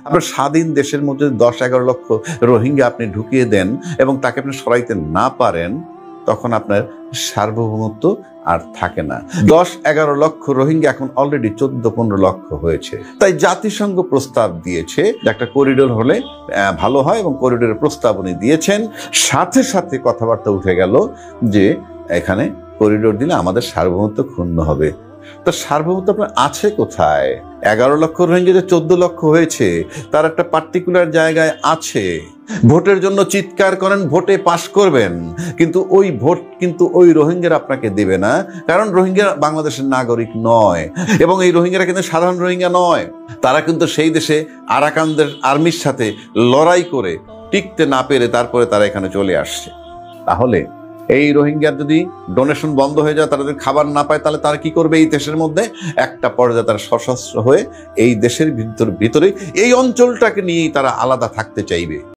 আপনার স্বাধীন দেশের মধ্যে 10-11 লক্ষ রোহিঙ্গা আপনি ঢুকিয়ে দেন এবং তাকে আপনি সরাইতে না পারেন, তখন আপনার সার্বভৌমত্ব আর থাকে না। 10-11 লক্ষ রোহিঙ্গা এখন অলরেডি 14-15 লক্ষ হয়েছে। তাই জাতিসংঘ প্রস্তাব দিয়েছে যে একটা করিডোর হলে ভালো হয়, এবং করিডোরের প্রস্তাব উনি দিয়েছেন। সাথে সাথে কথাবার্তা উঠে গেল যে এখানে করিডোর দিলে আমাদের সার্বভৌমত্ব ক্ষুণ্ণ হবে। তো সার্বভৌমত্ব আপনার আছে কোথায়? 11 লক্ষ রোহিঙ্গা যে 14 লক্ষ হয়েছে, তার একটা পার্টিকুলার জায়গায় আছে। ভোটের জন্য চিৎকার করেন, ভোটে পাশ করবেন, কিন্তু ওই ভোট কিন্তু ওই রোহিঙ্গারা আপনাকে দেবে না, কারণ রোহিঙ্গা বাংলাদেশের নাগরিক নয়, এবং এই রোহিঙ্গারা কিন্তু সাধারণ রোহিঙ্গা নয়। তারা কিন্তু সেই দেশে আরাকানদের আর্মির সাথে লড়াই করে টিকতে না পেরে তারপরে তারা এখানে চলে আসছে। তাহলে এই রোহিঙ্গার যদি ডোনেশন বন্ধ হয়ে যায়, তারা যদি খাবার না পায়, তাহলে তারা কি করবে? এই দেশের মধ্যে একটা পর্যায়ে তারা সশস্ত্র হয়ে এই দেশের ভিতরে এই অঞ্চলটাকে নিয়েই তারা আলাদা থাকতে চাইবে।